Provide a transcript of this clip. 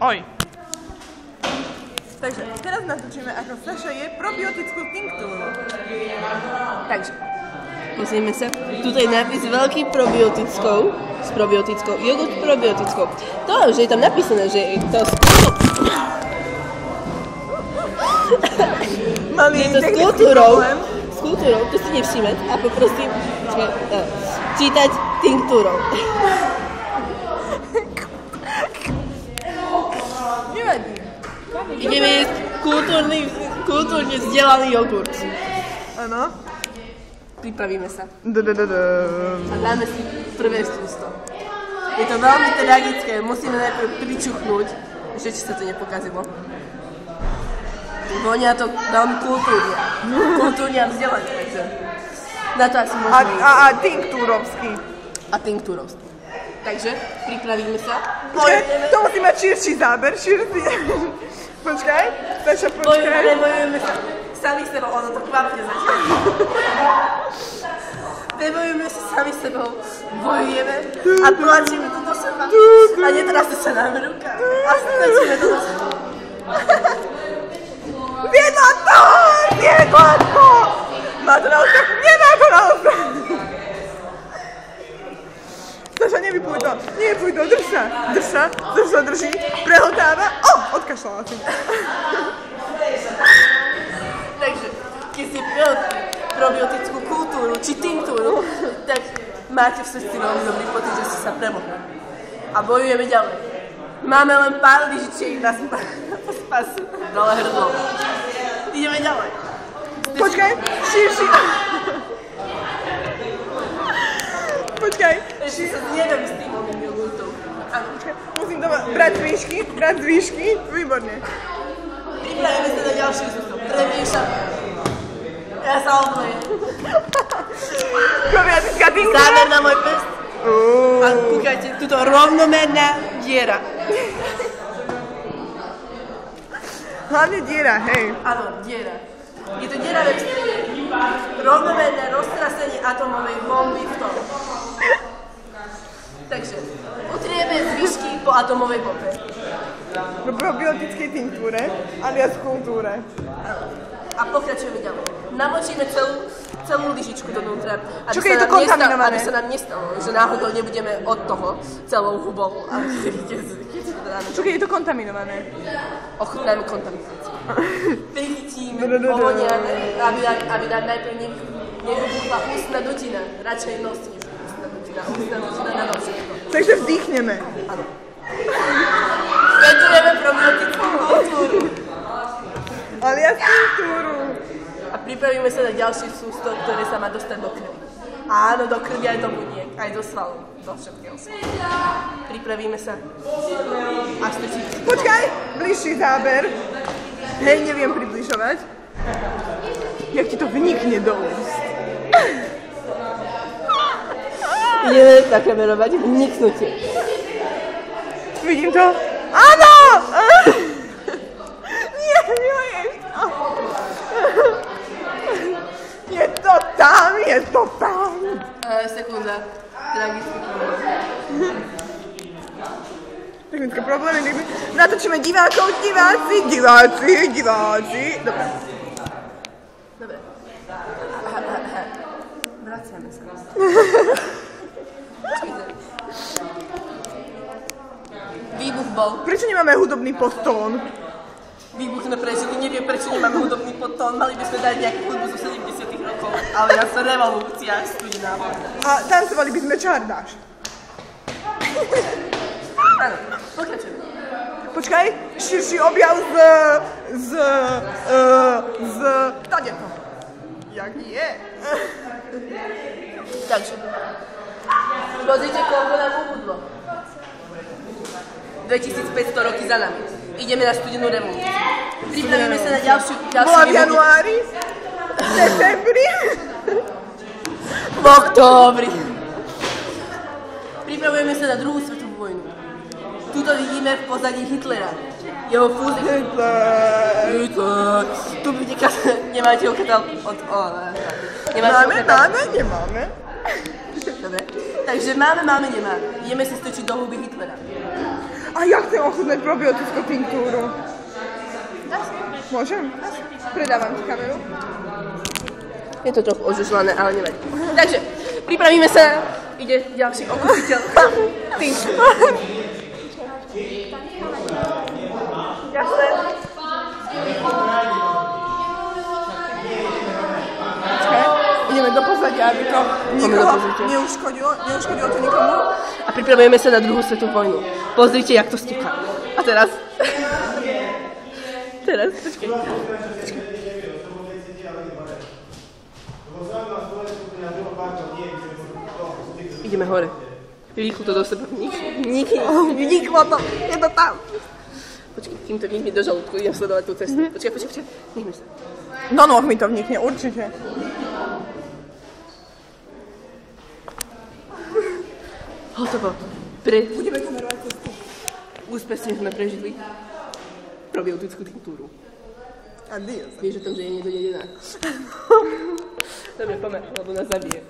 Oj. Takže teraz natočíme, ako Saša je probiotickú tinktúru. Takže, pozrieme sa. Tuto je nápis veľký probiotickou, s probiotickou, jogurt probiotickou. To, že je tam napísané, že je to s kultúrou, to si nevšímať a poprosím čítať tinktúrou. Nevadí. Ideme jesť kultúrne vzdelaný jogurt. Áno. Pripravíme sa. A dáme si prvé sústo. Je to veľmi tragické, musíme najprv pričuchnúť, že či sa to nepokazilo. Vonia to veľmi kultúrne a vzdelanie, takže na to asi môžeme ísť. A tinktúrovský. A tinktúrovský. Takže pripravíme sa. To musí mať širší záber, Počkaj, Saša, počkaj. Nebojujeme sa sami sebou, ono to kvapne začína. Nebojujeme sa sami sebou, bojujeme a tlačíme to do seba. A netrasí sa nám ruka. A tlačíme to do seba. Viedla to! Má to naozaj? Nemá to naozaj! Saša, nevypúj to, drž sa, drží, prehltáva, odkašľala si. Takže, keď ste probiotickú kultúru či tinktúru, tak máte v srdci veľmi dobrý pocit, že ste sa premohli. A bojujeme ďalej. Máme len pár lyžičiek na spasu, dole hrdlo. Ideme ďalej. Počkaj, širší. Počkaj. Ešte sa zjedem s tým ovým jogurtom. Musím doma brať zvýšky, výborne. Pripravíme sa na ďalšiu sústo. Premiešame. Ja sa oblejem. Probiotická tinktúra. Záber na môj prst. A kúkajte, tuto rovnomerná diera. Hlavne diera, hej. Áno, diera. Je to diera ve vzstrede. Rovnomerné roztrasenie atomovej bomby v tom. Takže, utrieme zvyšky po atomovej bombe. Po probiotickej tinktúre, alias kultúre. A pokračujeme ďalej. Namočíme celú lyžičku dovnútra, Čo keď je to kontaminované? aby sa nám nestalo, že náhodou nebudeme od toho celou hubou. Čo keď je to kontaminované? Ochutnáme kontamináciu. Vychytíme, povoniame, aby nám najprv nevybuchla ústna dutina. Radšej nos než ústna dutina. Ústna dutina na nos. Takže vdýchneme. Áno. Svetujeme probiotickú kultúru. Alias tinktúru. A pripravíme sa na ďalší sústo, ktoré sa má dostať do krvi. Áno, do krvi aj do buniek, aj do svalov, do všetkého. Pripravíme sa. A stačí. Počkaj, bližší záber. Hej, neviem približovať. Jak ti to vnikne do úst. Ideme zakamerovať vniknutie. Vidím to. Áno! Nie, miluješ to. Je to tam. Sekunda. Tragický problém. Technické problémy. Natočíme divákov, diváci. Dobre. Vraciame sa. Výbuch bol. Prečo nemáme hudobný podtón? Výbuch sme prežili, neviem prečo nemáme hudobný podtón, mali by sme dať nejakú hudbu zo 70 rokov, ale ja som revolúcia, studená vojna. A tancovali by sme čardáš. Áno, pokračujeme. Počkaj, širší objav z tady to. Jak je? Takže, pozrite, koľko nám ubudlo. 2500 roky za nami. Ideme na studenú revolúciu. Pripravíme sa na ďalšiu Bola v januári, v septembri, v októbri. Pripravujeme sa na druhú svetovú vojnu. Tuto vidíme v pozadí Hitlera. Jeho fúzik. Hitler. Tu vidíte, nemáte ho katal od... Nemáme. Dobre. Takže máme, nemáme. Ideme si strčiť do huby Hitlera. A ja chcem ochutnať probiotickú tinktúru. Môžem? Predávam ti kameru. Je to trochu ožužlané, ale nevadí. Takže, pripravíme sa. Ide ďalší okusiteľ. Jasné. Ideme do pozadia, aby to nikoho neuškodilo to nikomu. A pripravujeme sa na druhú svetovú vojnu. Pozrite, jak to stúka. A teraz... počkej. Ideme hore. Vylíchlo to do seba. Vniklo to. Je to tam. Počkej, kým to vnikne do žalúdku, idem sledovať tú cestu. Počkej. Nechme sa. Do noh mi to vnikne, určite. Hotovo. Budeme kamerovať cestu. Úspešne sme prežili probiotickú tinktúru. Adios. Vieš o tom, že je nedojedená? Dobre, poďme, lebo nás zabije.